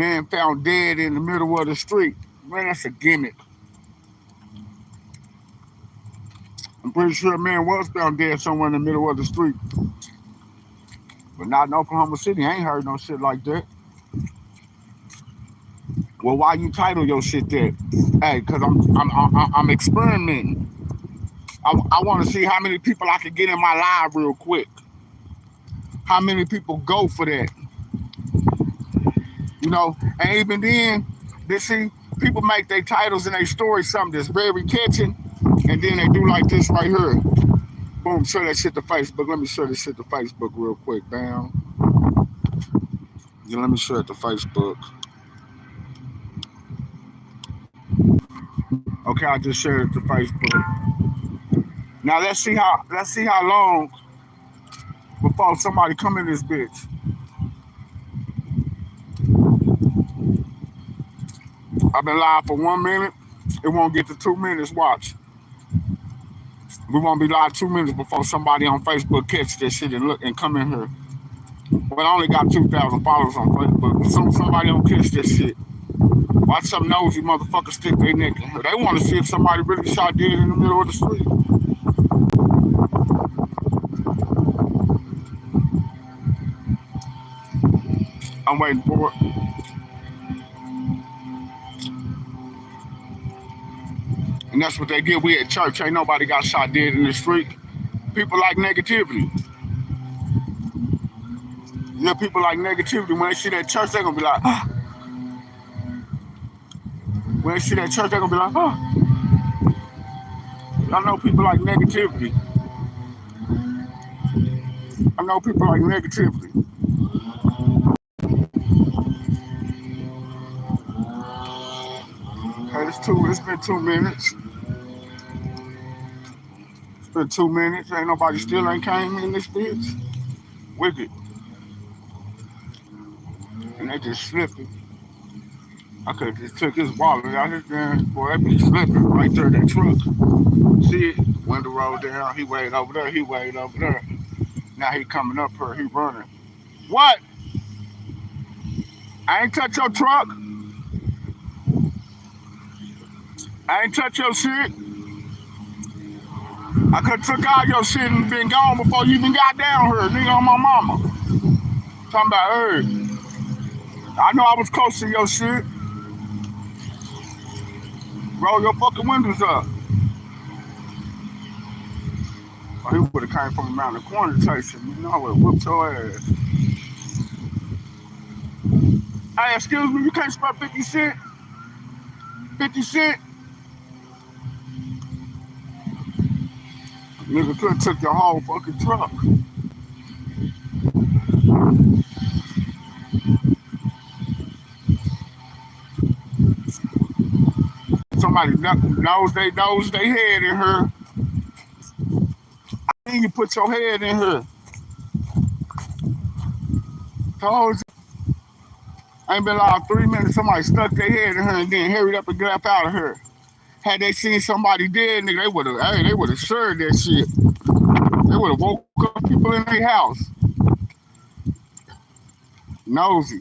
Man found dead in the middle of the street. Man, that's a gimmick. I'm pretty sure a man was found dead somewhere in the middle of the street. But not in Oklahoma City. I ain't heard no shit like that. Well, why you title your shit that? Hey, cause I'm experimenting. I want to see how many people I can get in my live real quick. How many people go for that? You know, and even then, they see people make their titles and their stories something that's very catching, and then they do like this right here. Boom, show that shit to Facebook. Let me show this shit to Facebook real quick, bam. Yeah, let me show it to Facebook. Okay, I just shared it to Facebook. Now let's see how long before somebody come in this bitch. I've been live for 1 minute. It won't get to 2 minutes. Watch. We won't be live 2 minutes before somebody on Facebook catch this shit and look and come in here. But I only got 2,000 followers on Facebook. Somebody don't catch this shit. Watch some nosy motherfuckers stick their neck in here. They want to see if somebody really shot dead in the middle of the street. I'm waiting for it. And that's what they get. We at church. Ain't nobody got shot dead in the street. People like negativity. Yeah, people like negativity. When they see that church, they're going to be like, ah. When they see that church, they're going to be like, oh. I know people like negativity. I know people like negativity. Hey, it's been 2 minutes. It's been 2 minutes. Ain't nobody still ain't came in this bitch. Wicked. And they just slipping. I could have just took his wallet out his damn boy, that be slipping right there in that truck. See it? Window rolled down, he waited over there, he waited over there. Now he coming up here, he running. What? I ain't touch your truck. I ain't touch your shit. I could have took all your shit and been gone before you even got down here, nigga, on my mama. Talking about, hey, I know I was close to your shit. Roll your fucking windows up. Oh, he would have came from around the corner chasing me. You know, I would have whooped your ass. Hey, excuse me, you can't spell 50 cent? 50 cent? Nigga could have took your whole fucking truck. Somebody knows they head in her. I think you put your head in her. Told you. I ain't been like 3 minutes. Somebody stuck their head in her and then hurried up and got up out of her. Had they seen somebody dead, nigga, they would have shared that shit. They would have woke up people in their house. Nosy.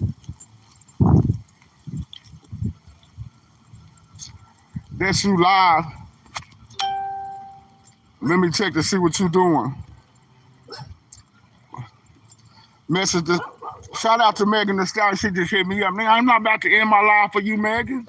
That's you live. Let me check to see what you doing. Message this. Shout out to Megan Thee Stallion. She just hit me up. Nigga, I'm not about to end my life for you, Megan.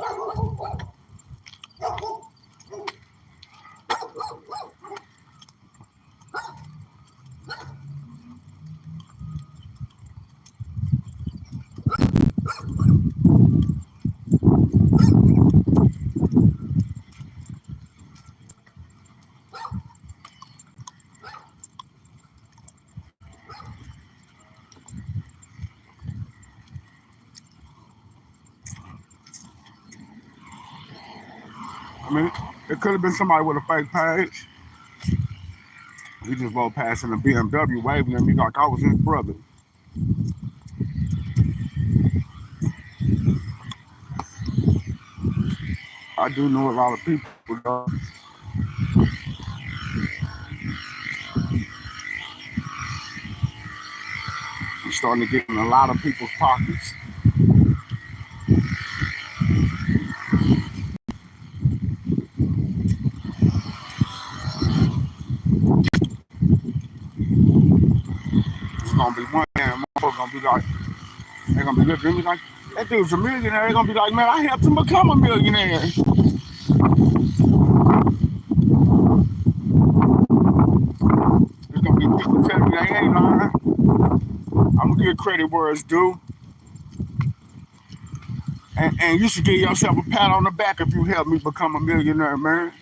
I mean, it could have been somebody with a fake page. He just rode past in a BMW waving at me like I was his brother. I do know a lot of people, though. You're starting to get in a lot of people's pockets. be one day and motherfuckers gonna be like, they're gonna be looking at me like, that dude's a millionaire. They're gonna be like, man, I helped him become a millionaire. There's gonna be people telling me they ain't lying. I'm gonna give credit where it's due. And you should give yourself a pat on the back if you helped me become a millionaire, man.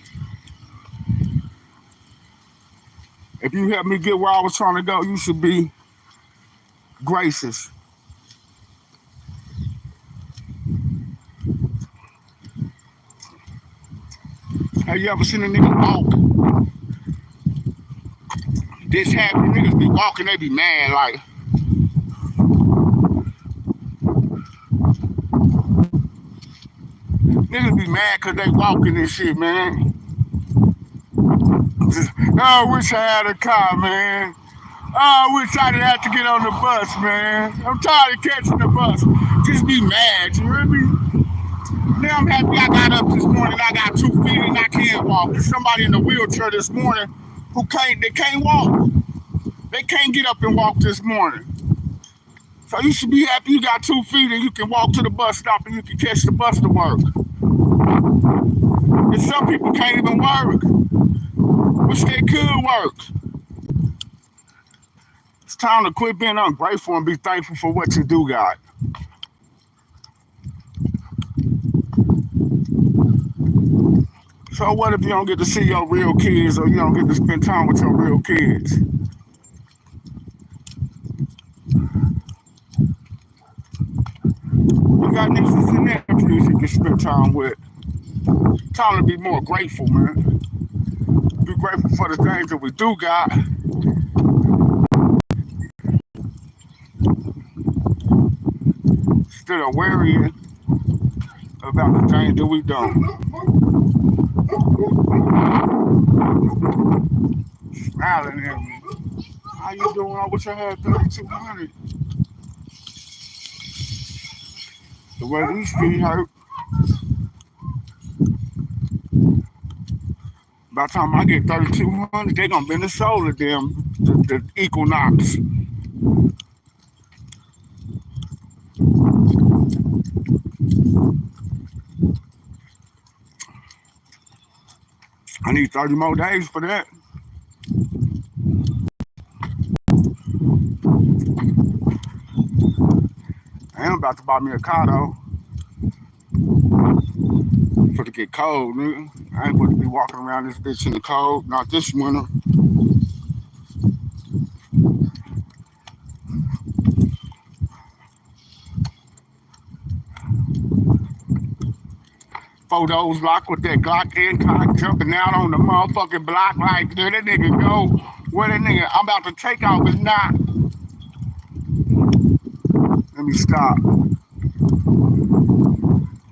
If you helped me get where I was trying to go, you should be gracious. Have you ever seen a nigga walk? This happy niggas be walking, they be mad like, niggas be mad cause they walking and shit, man. Oh, I wish I had a car, man. Oh, I wish I didn't have to get on the bus, man. I'm tired of catching the bus. Just be mad, you hear me? Now I'm happy I got up this morning. I got 2 feet and I can't walk. There's somebody in the wheelchair this morning they can't walk. They can't get up and walk this morning. So you should be happy you got 2 feet and you can walk to the bus stop and you can catch the bus to work. And some people can't even work. Wish they could work. It's time to quit being ungrateful and be thankful for what you do got. So what if you don't get to see your real kids or you don't get to spend time with your real kids? You got nieces and nephews you can spend time with. Time to be more grateful, man. Be grateful for the things that we do got. Instead of worrying about the things that we don't. Smiling at me. How you doing? I wish I had 3,200. The way these feet hurt. By the time I get 3,200, they gonna be in the soul of them, the Equinox. I need 30 more days for that. I am about to buy me a car though. For to get cold, nigga. I ain't supposed to be walking around this bitch in the cold. Not this winter. Photos locked with that Glock Hancock jumping out on the motherfucking block like, there that nigga go. Where that nigga, I'm about to take off, is not. Let me stop.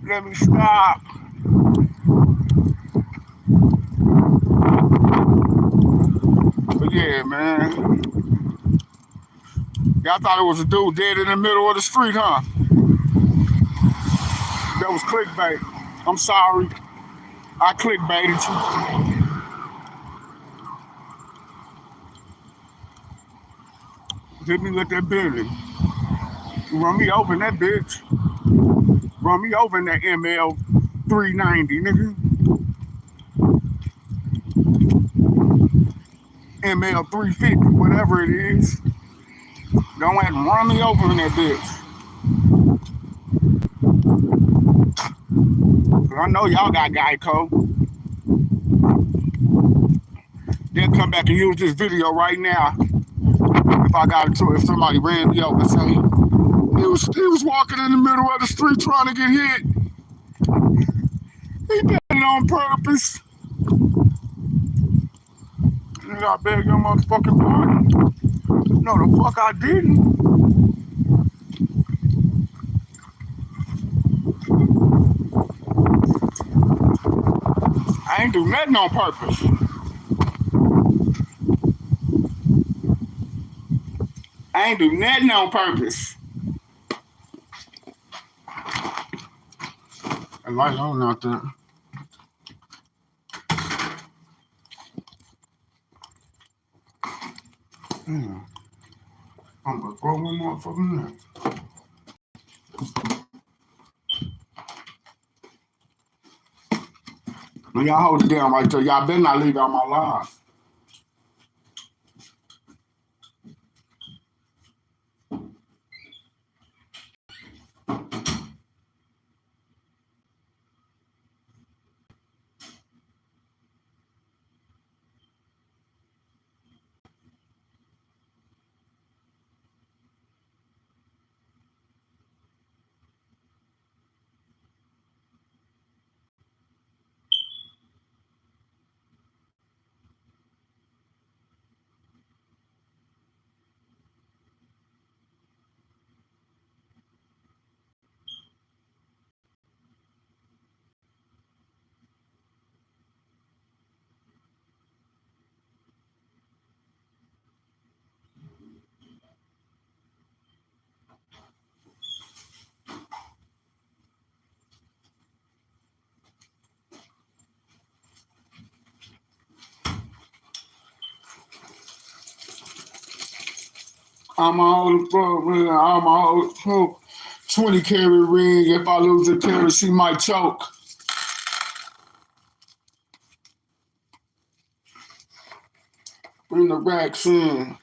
Let me stop. But yeah, man. Y'all thought it was a dude dead in the middle of the street, huh? That was clickbait. I'm sorry. I clickbaited you. Hit me with that building. Run me over in that bitch. Run me over in that ML 390, nigga. ML 350, whatever it is. Don't have to run me over in that bitch. I know y'all got Geico. Then come back and use this video right now. If I got into it, if somebody ran me over and say he was walking in the middle of the street trying to get hit. He did it on purpose. And I beg your motherfucking pardon. No, the fuck I didn't. I ain't do nothing on purpose. I ain't do nothing on purpose. A light on out there. I'm gonna throw one motherfucker in there. Now y'all hold it down right there. Y'all better not leave out my live. I'm all ring. I'm all 20 carry ring. If I lose a carry, she might choke. Bring the racks in.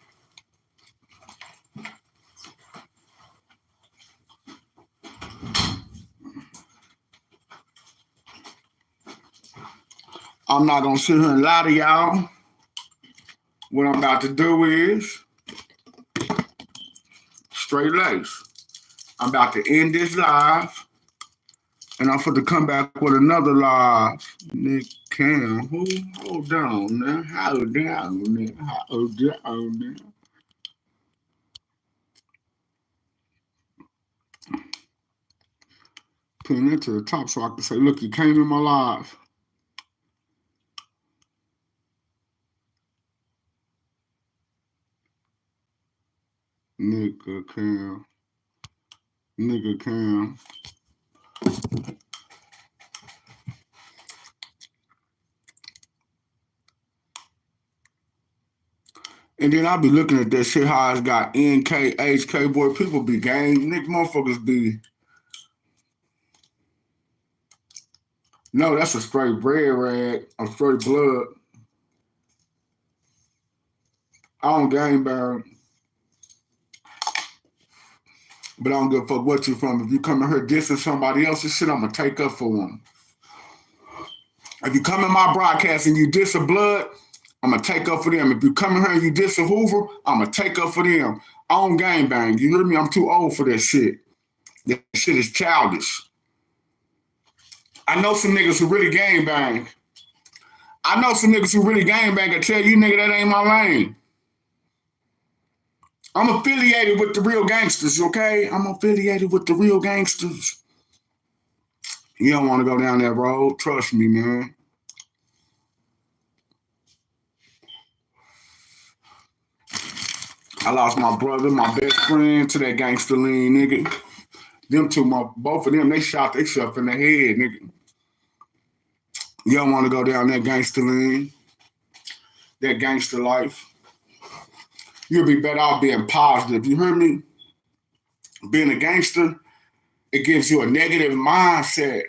I'm not gonna sit here and lie to y'all. What I'm about to do is straight lace. I'm about to end this live, and I'm going to come back with another live. Nick Cam, hold on now, hold down now, hold down now. Pin that to the top so I can say, look, you came in my live. Nigga Cam. Nigga Cam. And then I be looking at that shit, how it's got NK, HK, boy, people be gang. Nick motherfuckers be. No, that's a straight bread rag. A straight blood. I don't gang bang. But I don't give a fuck what you from. If you come in here dissing somebody else's shit, I'm going to take up for them. If you come in my broadcast and you diss a blood, I'm going to take up for them. If you come in here and you diss a Hoover, I'm going to take up for them. I don't gang bang. You hear me? I'm too old for that shit. That shit is childish. I know some niggas who really gang bang. I know some niggas who really gang bang and tell you, nigga, that ain't my lane. I'm affiliated with the real gangsters, okay? I'm affiliated with the real gangsters. You don't want to go down that road. Trust me, man. I lost my brother, my best friend, to that gangster lean, nigga. Them two, both of them, they shot themselves in the head, nigga. You don't want to go down that gangster lean, that gangster life. You'll be better off being positive. You hear me? Being a gangster, it gives you a negative mindset.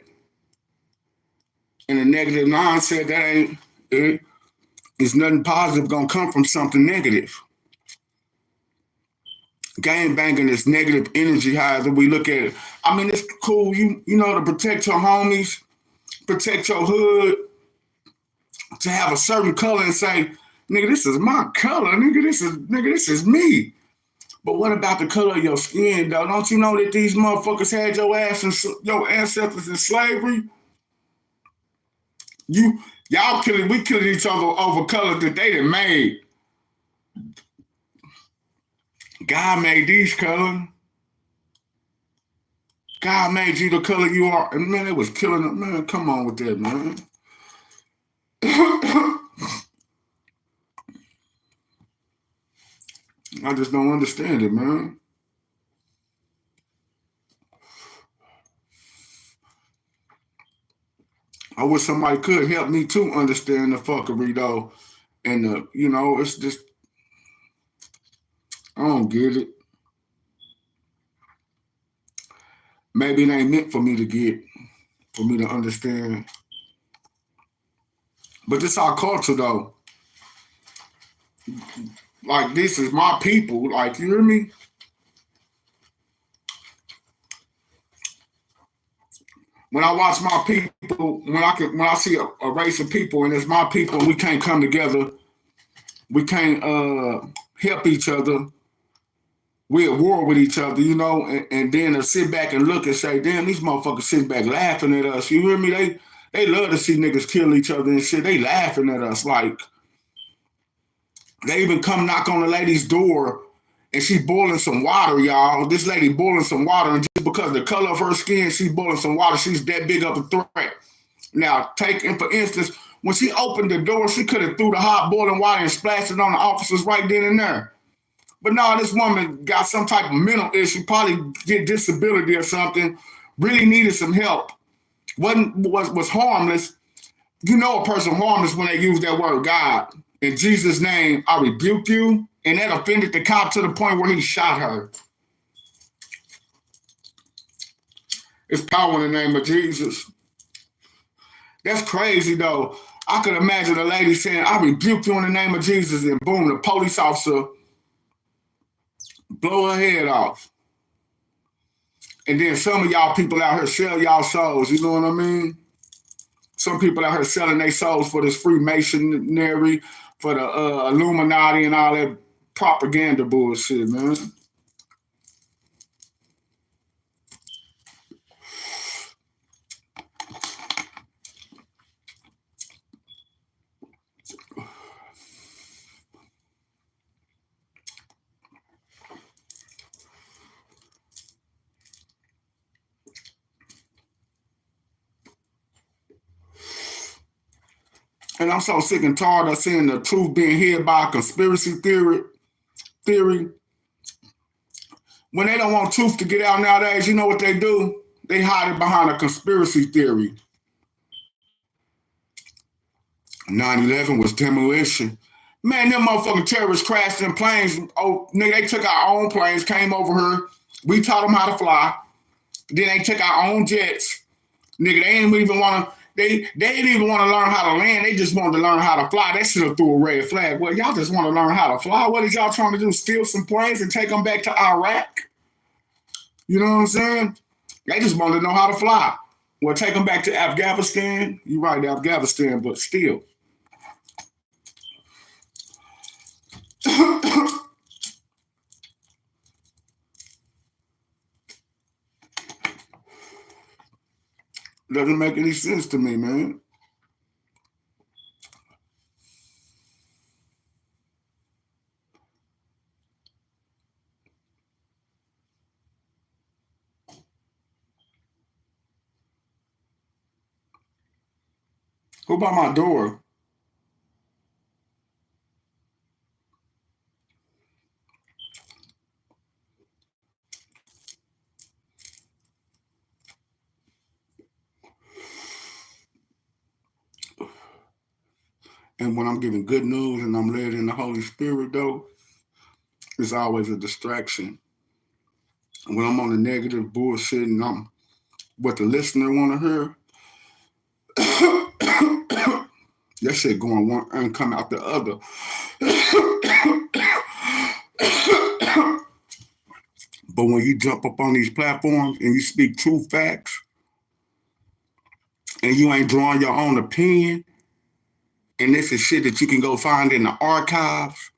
And a negative mindset, that ain't it. It's nothing positive gonna come from something negative. Gang banging is negative energy, however we look at it. I mean, it's cool, you know, to protect your homies, protect your hood, to have a certain color and say, nigga, this is my color, nigga, this is me. But what about the color of your skin, though? Don't you know that these motherfuckers had your ancestors in slavery? Y'all we killing each other over color that they done made. God made these colors. God made you the color you are. And man, it was killing them. Man, come on with that, man. I just don't understand it, man. I wish somebody could help me to understand the fuckery, though. And, it's just, I don't get it. maybe it ain't meant for me to get, for me to understand. But this our culture though. Like this is my people. Like you hear me? When I watch my people, when I see a race of people and it's my people and we can't come together, we can't help each other, we at war with each other, you know, and then to sit back and look and say, damn, these motherfuckers sitting back laughing at us. You hear me? They love to see niggas kill each other and shit. They laughing at us. Like they even come knock on the lady's door and she boiling some water, y'all. This lady boiling some water, and just because of the color of her skin, she's boiling some water. She's that big of a threat. Now, taking for instance, when she opened the door, she could have threw the hot boiling water and splashed it on the officers right then and there. But no, this woman got some type of mental issue, probably get disability or something, really needed some help. Was harmless. You know a person harmless when they use that word God. In Jesus' name, I rebuke you. And that offended the cop to the point where he shot her. It's power in the name of Jesus. That's crazy though. I could imagine a lady saying, I rebuke you in the name of Jesus, and boom, the police officer blow her head off. And then some of y'all people out here sell y'all souls, you know what I mean? Some people out here selling their souls for this Freemasonry, for the Illuminati and all that propaganda bullshit, man. And I'm so sick and tired of seeing the truth being hid by a conspiracy theory. When they don't want truth to get out nowadays, you know what they do? They hide it behind a conspiracy theory. 9/11 was demolition. Man, them motherfucking terrorists crashed in planes. Oh, nigga, they took our own planes, came over here. We taught them how to fly. Then they took our own jets. Nigga, they didn't even want to. They didn't even want to learn how to land. They just wanted to learn how to fly. They should have threw a red flag. Well, y'all just want to learn how to fly. What is y'all trying to do? Steal some planes and take them back to Iraq? You know what I'm saying? They just wanted to know how to fly. Well, take them back to Afghanistan. You're right, Afghanistan, but still. Doesn't make any sense to me, man. Who by my door? And when I'm giving good news and I'm led in the Holy Spirit, though, it's always a distraction. When I'm on the negative bullshit and I'm what the listener want to hear, that shit going one and come out the other. But when you jump up on these platforms and you speak true facts and you ain't drawing your own opinion, and this is shit that you can go find in the archives,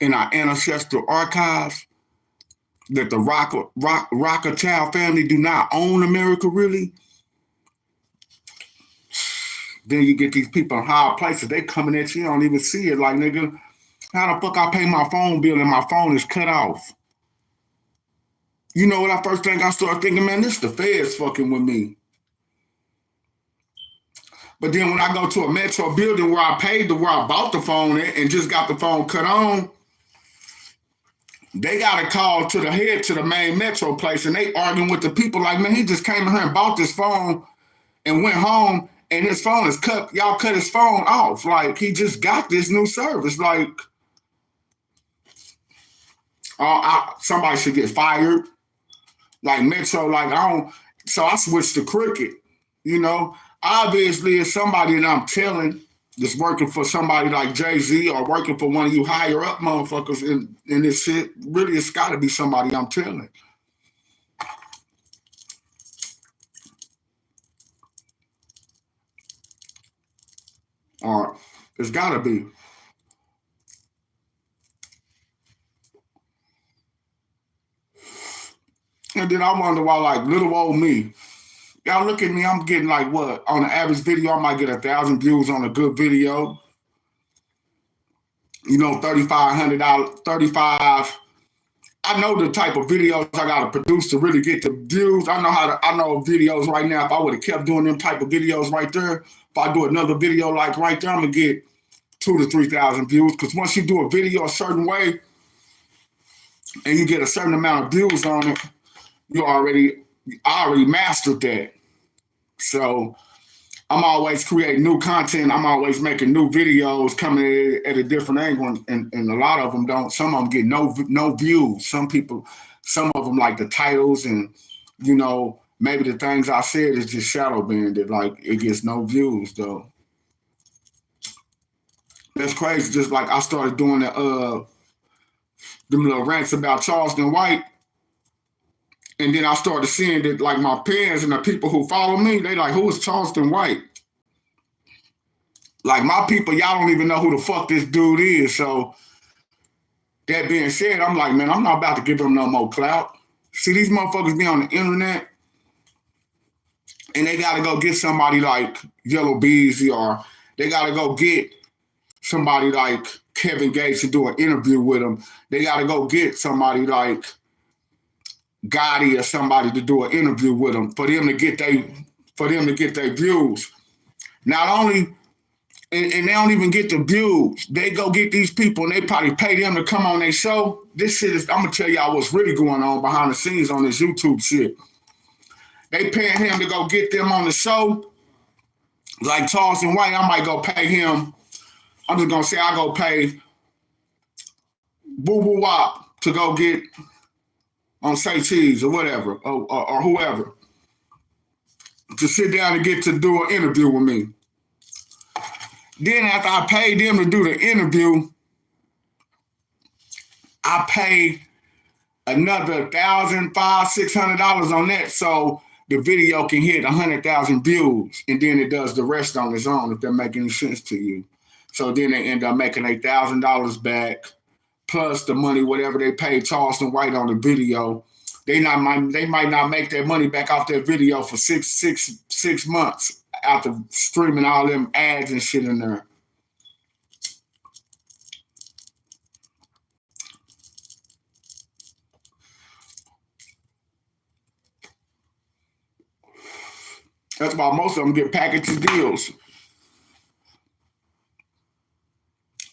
in our ancestral archives, that the Rothschild family do not own America, really. Then you get these people in high places, they coming at you, you don't even see it. Like, nigga, how the fuck I pay my phone bill and my phone is cut off? You know what I first thing I started thinking, man, this the feds fucking with me. But then when I go to a Metro building where I bought the phone and just got the phone cut on, they got a call to the head to the main Metro place, and they arguing with the people like, man, he just came in here and bought this phone and went home, and his phone is cut. Y'all cut his phone off. Like, he just got this new service. Like, somebody should get fired. Like Metro, like, I don't. So I switched to cricket. You know, obviously, it's somebody that I'm telling that's working for somebody like Jay-Z or working for one of you higher up motherfuckers in this shit. Really, it's got to be somebody I'm telling. Or it's got to be. And then I wonder why, like, little old me. Y'all look at me, I'm getting like what? On an average video, I might get 1,000 views on a good video. You know, $3,500, 35. I know the type of videos I gotta produce to really get the views. I know videos right now. If I would have kept doing them type of videos right there, if I do another video like right there, I'm gonna get 2,000 to 3,000 views. Because once you do a video a certain way and you get a certain amount of views on it, I already mastered that. So I'm always creating new content. I'm always making new videos coming at a different angle, and a lot of them don't. Some of them get no views. Some of them like the titles, and you know maybe the things I said is just shadow banned. Like it gets no views though. That's crazy. Just like I started doing them little rants about Charleston White. And then I started seeing that, like, my parents and the people who follow me, they like, who is Charleston White? Like, my people, y'all don't even know who the fuck this dude is. So, that being said, I'm like, man, I'm not about to give them no more clout. See, these motherfuckers be on the internet, and they got to go get somebody like Yellow Beezy, or they got to go get somebody like Kevin Gates to do an interview with them. They got to go get somebody like Gotti or somebody to do an interview with them for them to get their views. Not only and they don't even get the views. They go get these people and they probably pay them to come on their show. This shit is, I'm gonna tell y'all what's really going on behind the scenes on this YouTube shit. They paying him to go get them on the show. Like Charleston White, I might go pay him. I'm just gonna say I go pay Boo Boo Wop to go get on Say Cheese or whatever, or whoever, to sit down and get to do an interview with me. Then after I paid them to do the interview, I pay another $1,500, $600 on that, so the video can hit 100,000 views, and then it does the rest on its own, if that make any sense to you. So then they end up making $1,000 back, plus the money, whatever they paid Charleston White on the video. They might not make their money back off their video for six months after streaming all them ads and shit in there. That's why most of them get package deals.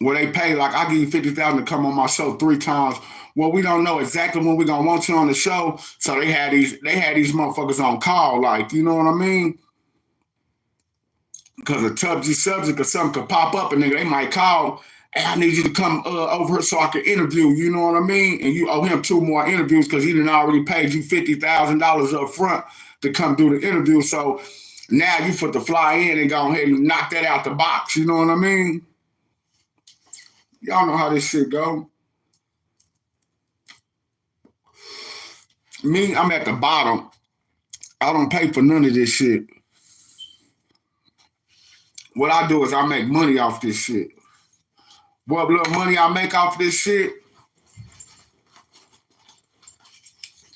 Where they pay, like, I give you $50,000 to come on my show 3 times. Well, we don't know exactly when we're gonna want you on the show. So they had these motherfuckers on call, like, you know what I mean? Because a touchy subject or something could pop up and then they might call, hey, I need you to come over here so I can interview, you know what I mean? And you owe him 2 more interviews because he done already paid you $50,000 up front to come do the interview. So now you put the fly in and go ahead and knock that out the box, you know what I mean? Y'all know how this shit go. Me, I'm at the bottom. I don't pay for none of this shit. What I do is I make money off this shit. What little money I make off this shit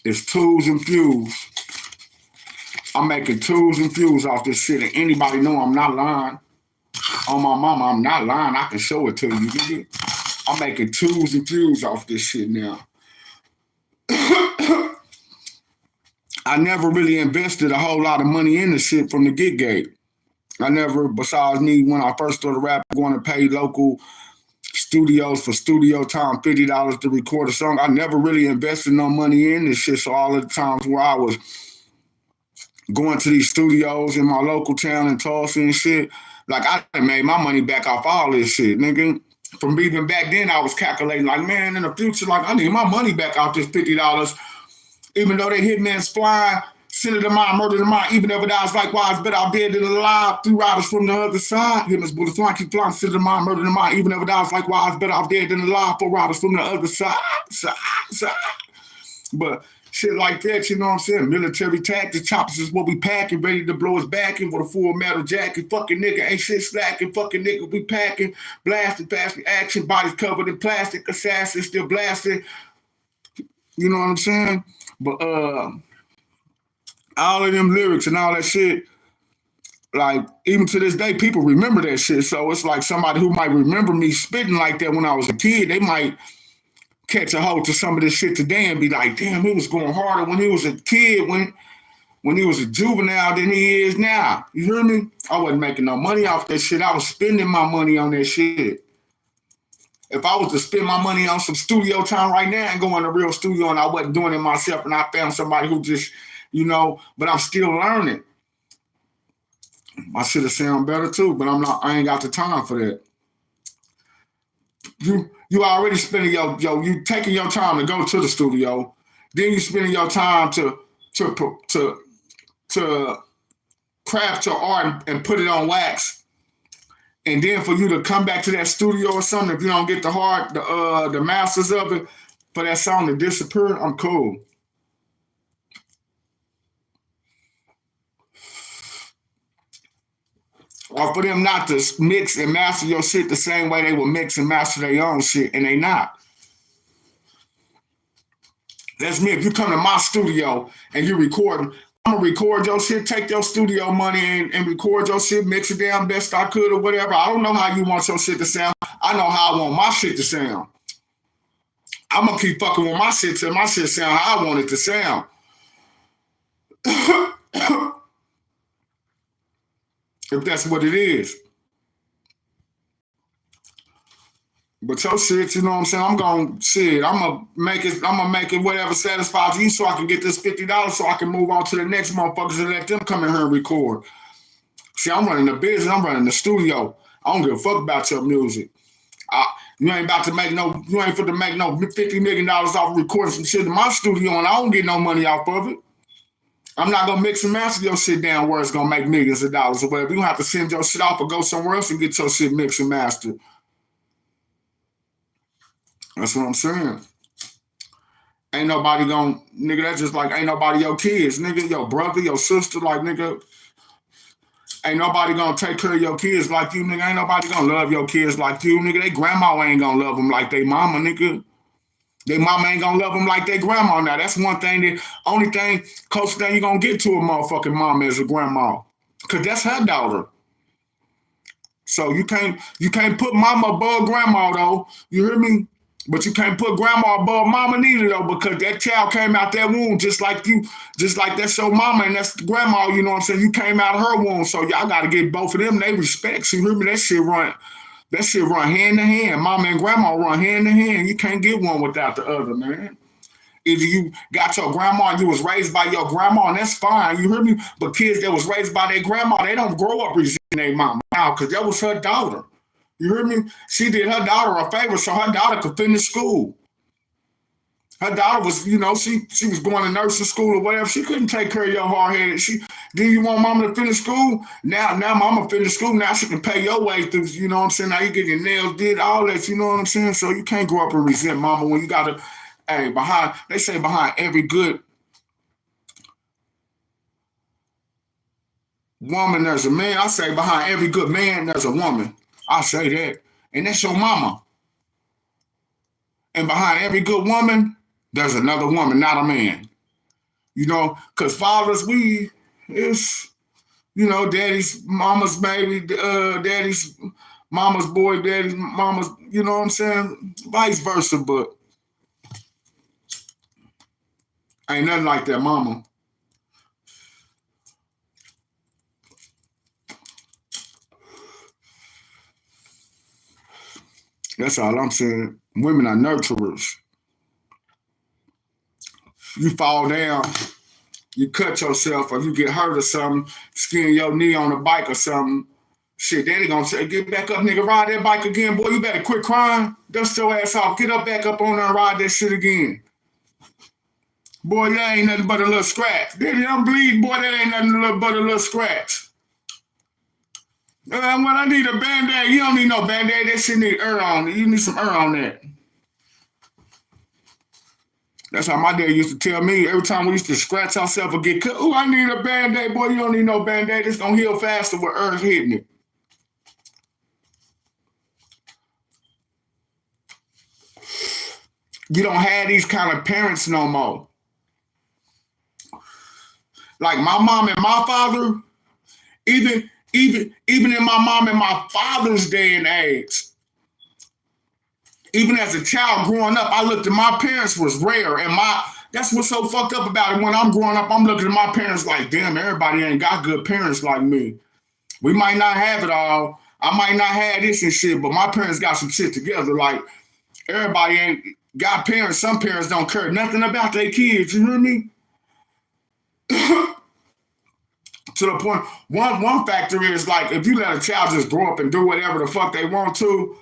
is tools and fuels. I'm making tools and fuels off this shit, and anybody know I'm not lying. On my mama, I'm not lying. I can show it to you. Nigga. I'm making tools and fuels off this shit now. I never really invested a whole lot of money in the shit from the get-gate. I never, besides me, when I first started rapping, going to pay local studios for studio time, $50 to record a song. I never really invested no money in this shit. So all of the times where I was going to these studios in my local town in Tulsa and shit, like I made my money back off all this shit, nigga. From even back then, I was calculating like, man, in the future, like I need my money back off this $50. Even though they Hitman's flying Sin of the mind, murder of the mind, even if it dies likewise, better out dead than alive. Three riders from the other side. Him as bullets flying, keep flying. Sin of the mind, murder of the mind, even if it dies likewise, better out dead than alive. Four riders from the other side. But shit like that, you know what I'm saying? Military tactics, choppers is what we packing, ready to blow us back in with a full metal jacket. Fucking nigga, ain't shit slacking. Fucking nigga, we packing, blasting, fast action, bodies covered in plastic, assassins still blasting. You know what I'm saying? But all of them lyrics and all that shit, like even to this day, people remember that shit. So it's like somebody who might remember me spitting like that when I was a kid, they might catch a hold to some of this shit today and be like, damn, he was going harder when he was a kid, when he was a juvenile than he is now. You hear me? I wasn't making no money off that shit. I was spending my money on that shit. If I was to spend my money on some studio time right now and go in a real studio and I wasn't doing it myself and I found somebody who just, you know, but I'm still learning. My shit will sound better too, but I ain't got the time for that. You already spending you taking your time to go to the studio, then you spending your time to craft your art and put it on wax, and then for you to come back to that studio or something, if you don't get the masters of it, for that song to disappear, I'm cool. Or for them not to mix and master your shit the same way they would mix and master their own shit, and they not. That's me. If you come to my studio and you recording, I'm gonna record your shit, take your studio money and record your shit, mix it down best I could or whatever. I don't know how you want your shit to sound. I know how I want my shit to sound. I'm gonna keep fucking with my shit till my shit sound how I want it to sound. If that's what it is. But your shit, you know what I'm saying? I'm gonna make it whatever satisfies you so I can get this $50 so I can move on to the next motherfuckers and let them come in here and record. See, I'm running the business, I'm running the studio. I don't give a fuck about your music. You ain't fit to make no $50 million off recording some shit in my studio and I don't get no money off of it. I'm not gonna mix and master your shit down where it's gonna make millions of dollars or whatever. You gonna have to send your shit off or go somewhere else and get your shit mixed and mastered. That's what I'm saying. Ain't nobody gonna, nigga, that's just like ain't nobody your kids, nigga, your brother, your sister, like nigga. Ain't nobody gonna take care of your kids like you, nigga. Ain't nobody gonna love your kids like you, nigga. They grandma ain't gonna love them like they mama, nigga. They mama ain't gonna love them like they grandma now. That's one thing only thing, closest thing you gonna get to a motherfucking mama is a grandma. Cause that's her daughter. So you can't put mama above grandma though. You hear me? But you can't put grandma above mama neither though, because that child came out that womb just like that's your mama and that's grandma, you know what I'm saying? You came out of her womb. So y'all gotta get both of them, they respect. You hear me? That shit run hand in hand. Mama and grandma run hand in hand. You can't get one without the other, man. Either you got your grandma and you was raised by your grandma, and that's fine, you hear me? But kids that was raised by their grandma, they don't grow up resenting their mama now because that was her daughter. You hear me? She did her daughter a favor so her daughter could finish school. Her daughter was, you know, she was going to nursing school or whatever. She couldn't take care of your hard-headed. Then you want mama to finish school? Now mama finished school. Now she can pay your way through, you know what I'm saying? Now you get your nails did, all that, you know what I'm saying? So you can't grow up and resent mama when you got to, they say behind every good woman, there's a man. I say behind every good man, there's a woman. I say that. And that's your mama. And behind every good woman, there's another woman, not a man. You know, because fathers, it's, you know, daddy's mama's baby, daddy's mama's boy, daddy's mama's, you know what I'm saying? Vice versa, but ain't nothing like that mama. That's all I'm saying. Women are nurturers. You fall down, you cut yourself, or you get hurt or something, skin your knee on a bike or something. Shit, daddy gonna say, get back up, nigga, ride that bike again. Boy, you better quit crying. Dust your ass off. Get up back up on there and ride that shit again. Boy, that ain't nothing but a little scratch. Daddy, I'm bleeding. Boy, that ain't nothing but a little scratch. When I need a Band-Aid, you don't need no Band-Aid. That shit need on it. You need some on that. That's how my dad used to tell me every time we used to scratch ourselves or get cut. Oh, I need a Band-Aid. Boy, you don't need no Band-Aid. It's going to heal faster with earth hitting it. You don't have these kind of parents no more. Like my mom and my father, even in my mom and my father's day and age, even as a child growing up, I looked at my parents was rare. And that's what's so fucked up about it. When I'm growing up, I'm looking at my parents like, damn, everybody ain't got good parents like me. We might not have it all. I might not have this and shit, but my parents got some shit together. Like, everybody ain't got parents. Some parents don't care nothing about their kids. You hear me? To the point, one factor is like, if you let a child just grow up and do whatever the fuck they want to,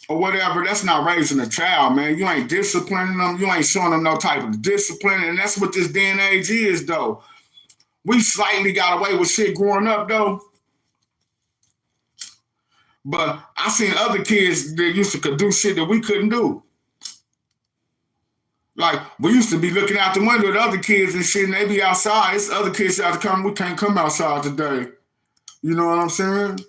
or whatever, that's not raising a child, man. You ain't disciplining them. You ain't showing them no type of discipline. And that's what this day and age is, though. We slightly got away with shit growing up, though. But I seen other kids that used to do shit that we couldn't do. Like, we used to be looking out the window at other kids and shit, and they be outside. It's other kids out to come. We can't come outside today. You know what I'm saying?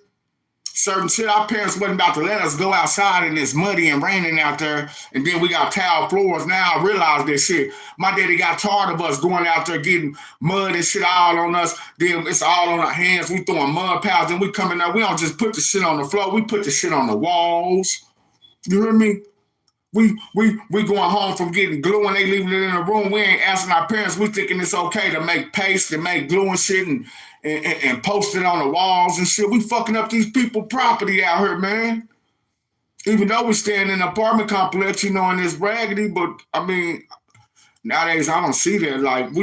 Certain shit, our parents wasn't about to let us go outside and it's muddy and raining out there, and then we got tile floors. Now I realize that shit. My daddy got tired of us going out there getting mud and shit all on us. Then it's all on our hands. We throwing mud piles, then we coming out. We don't just put the shit on the floor. We put the shit on the walls. You hear me? We going home from getting glue and they leaving it in the room. We ain't asking our parents. We thinking it's okay to make paste and make glue and shit and post it on the walls and shit. We fucking up these people property out here, man. Even though we stay in an apartment complex, you know, and it's raggedy, but I mean, nowadays I don't see that. Like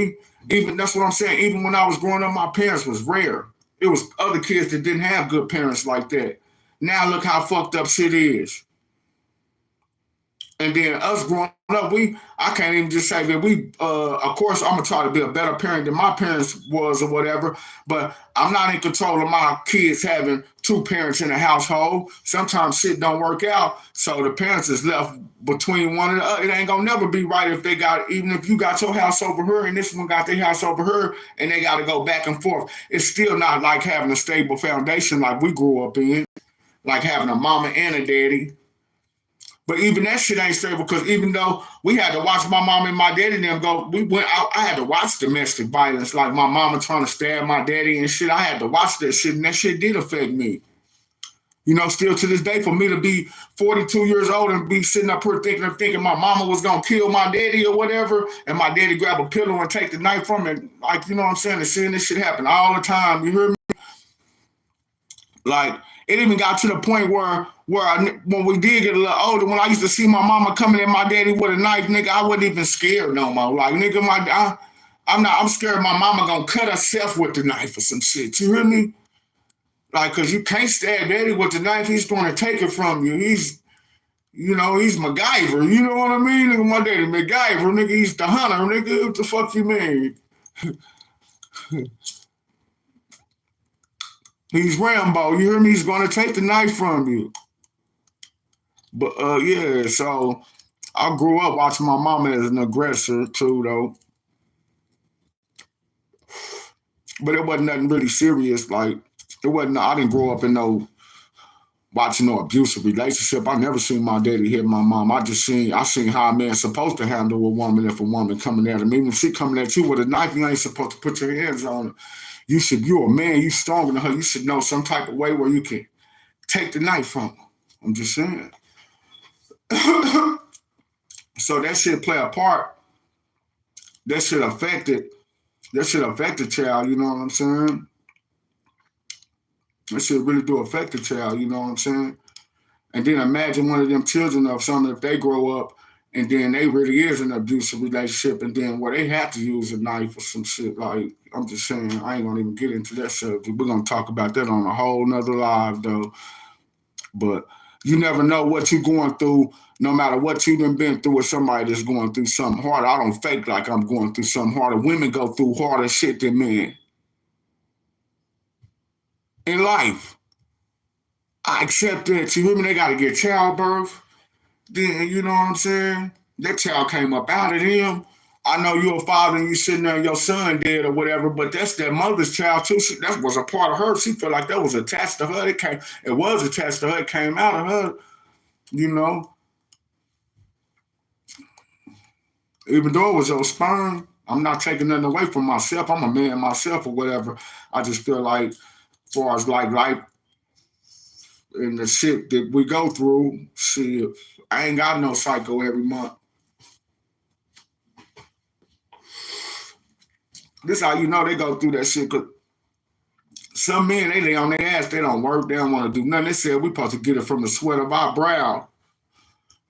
that's what I'm saying. Even when I was growing up, my parents was rare. It was other kids that didn't have good parents like that. Now look how fucked up shit is. And then us growing up, I can't even just say that of course, I'm gonna try to be a better parent than my parents was or whatever, but I'm not in control of my kids having two parents in a household. Sometimes shit don't work out, so the parents is left between one and the other. It ain't gonna never be right even if you got your house over here and this one got their house over here and they gotta go back and forth. It's still not like having a stable foundation like we grew up in, like having a mama and a daddy. But even that shit ain't stable because even though we had to watch my mom and my daddy and them go, we went out, I had to watch domestic violence, like my mama trying to stab my daddy and shit. I had to watch that shit, and that shit did affect me. You know, still to this day, for me to be 42 years old and be sitting up here thinking my mama was gonna kill my daddy or whatever, and my daddy grab a pillow and take the knife from it, like, you know what I'm saying, and seeing this shit happen all the time, you hear me? Like, it even got to the point where when we did get a little older, when I used to see my mama coming at my daddy with a knife, nigga, I wasn't even scared no more. Like, nigga, I'm scared my mama gonna cut herself with the knife or some shit. You hear me? Like, cause you can't stab daddy with the knife. He's gonna take it from you. He's MacGyver. You know what I mean? Nigga, my daddy MacGyver. Nigga, he's the hunter. Nigga, what the fuck you mean? He's Rambo. You hear me? He's gonna take the knife from you. But yeah, so I grew up watching my mama as an aggressor too, though. But it wasn't nothing really serious. Like, it wasn't. I didn't grow up in watching no abusive relationship. I never seen my daddy hit my mom. I seen how a man's supposed to handle a woman if a woman coming at him. Even if she coming at you with a knife, you ain't supposed to put your hands on her. You're a man. You stronger than her. You should know some type of way where you can take the knife from her. I'm just saying. So that shit play a part. That shit affected child, you know what I'm saying? That shit really do affect the child, you know what I'm saying? And then imagine one of them children of something if they grow up and then they really is in an abusive relationship and then where they have to use a knife or some shit. Like, I'm just saying, I ain't gonna even get into that subject. We're gonna talk about that on a whole nother live though. But You never know what you're going through, no matter what you done been through with somebody that's going through something harder. I don't fake like I'm going through something harder. Women go through harder shit than men in life. I accept that. You women, they got to get childbirth. Then, you know what I'm saying? That child came up out of them. I know you're a father and you sitting there and your son dead or whatever, but that's their mother's child too. That was a part of her. She felt like that was attached to her. It was attached to her. It came out of her, you know. Even though it was your sperm, I'm not taking nothing away from myself. I'm a man myself or whatever. I just feel like, as far as like life and the shit that we go through, shit, I ain't got no cycle every month. This how you know they go through that shit. Cause some men, they lay on their ass, they don't work, they don't want to do nothing. They said we supposed to get it from the sweat of our brow.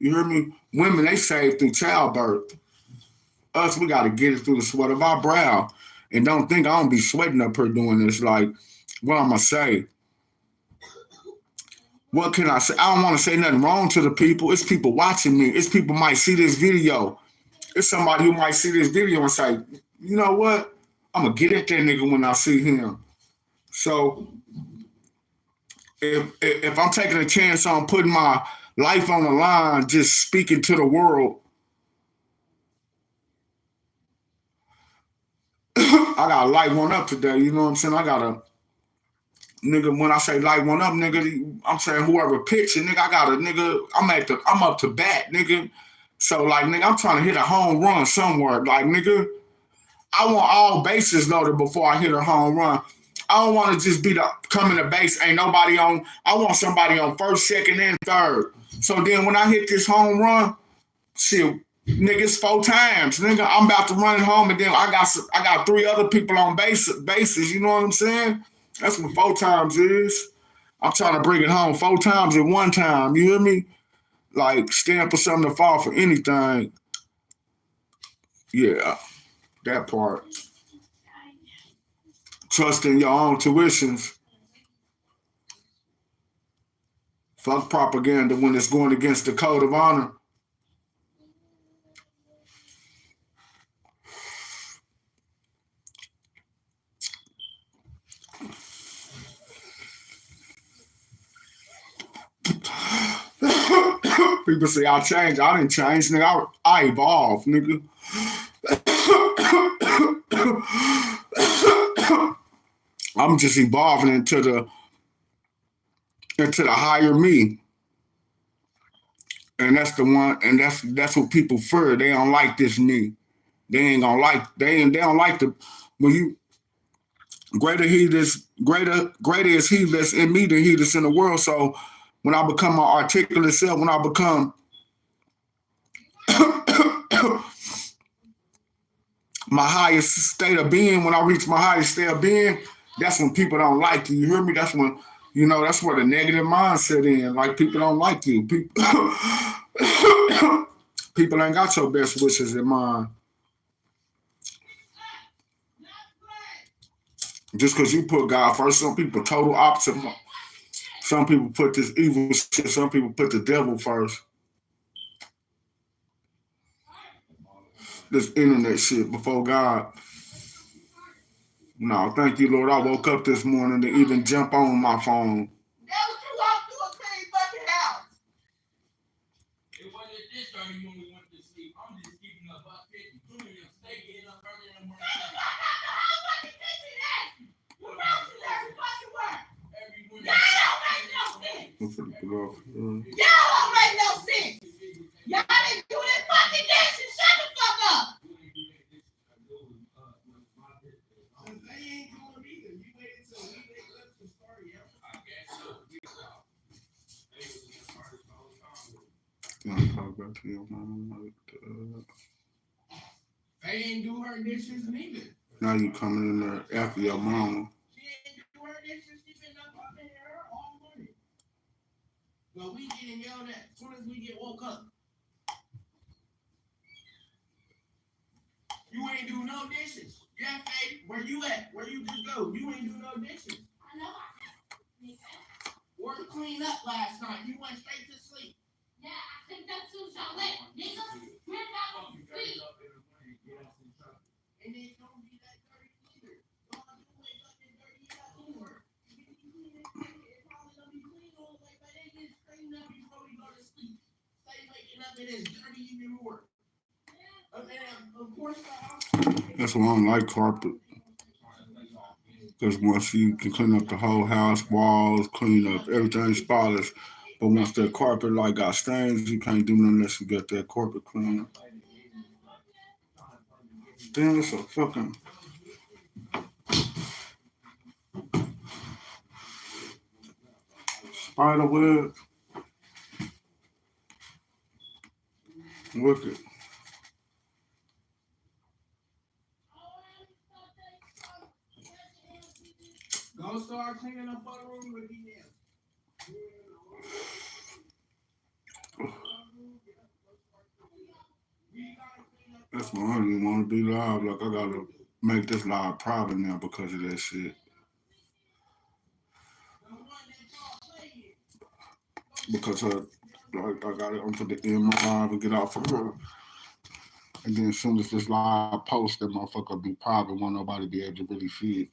You hear me? Women, they save through childbirth. Us, we got to get it through the sweat of our brow. And don't think I don't be sweating up here doing this. Like, what I'm going to say? What can I say? I don't want to say nothing wrong to the people. It's people watching me. It's people might see this video. It's somebody who might see this video and say, you know what? I'm going to get at that nigga when I see him. So if I'm taking a chance on putting my life on the line, just speaking to the world, I got to light one up today. You know what I'm saying? I got to, nigga, when I say light one up, nigga, I'm saying whoever pitching, nigga, I got a nigga, I'm up to bat, nigga. So like, nigga, I'm trying to hit a home run somewhere. Like, nigga, I want all bases loaded before I hit a home run. I don't want to just be coming to base, ain't nobody on. I want somebody on first, second, and third. So then when I hit this home run, shit, nigga, it's 4 times. Nigga, I'm about to run it home, and then I got 3 other people on bases. You know what I'm saying? That's what 4 times is. I'm trying to bring it home 4 times at one time. You hear me? Like, stand for something to fall for anything. Yeah, that part. Trusting your own tuitions. Fuck propaganda when it's going against the code of honor. People say I changed. I didn't change, nigga. I evolved, nigga. I'm just evolving into the higher me. And that's the one, and that's what people fear. They don't like this me. They ain't gonna like they don't like the when you greater is he that's in me than he that's in the world. So when I become my articulate self, when I become my highest state of being, when I reach my highest state of being, that's when people don't like you. You hear me? That's when, that's where the negative mindset in. Like, people don't like you. People ain't got your best wishes in mind. Just because you put God first, some people total opposite. Some people put this evil shit, some people put the devil first. This internet shit before God. No, thank you, Lord. I woke up this morning to even jump on my phone. That was you walked through a clean fucking house. It wasn't this early when we went to sleep. I'm just keeping up about 50. You and your steak getting up early in the morning. That's not the whole fucking kitchen that. You roaches every fucking word. Y'all don't make no sense. Y'all don't make no sense. Y'all didn't do this fucking dishes. Shut the fuck up. They ain't do her dishes neither. Now you coming in there after your mama. She ain't do her dishes. She been up in here all morning. Well, we getting yelled at as soon as we get woke up. You ain't do no dishes. Yeah, Faith, where you at? Where you just go? You ain't do no dishes. I know. Work clean clean up last night. You went straight to sleep. Yeah, I think that's too late. Nigga, you're not gonna sleep. And it don't be that dirty either. All I do is fucking dirty ass homework. It probably gonna be clean all the way, but it gets straightened up before we go to sleep. Stay waking up and it's dirty even more. And of course, the house. That's why I don't like carpet. Because once you can clean up the whole house, walls, clean up everything spotless. But once that carpet like got stains, you can't do nothing unless you get that carpet clean. Damn, it's a fucking spider web. Wicked. Go start cleaning up our room with me now. That's why I don't even want to be live. Like, I gotta make this live private now because of that shit. Because like, I got it, I'm finna end my live and get out from her. And then as soon as this live post, that motherfucker be private, won't nobody be able to really see it.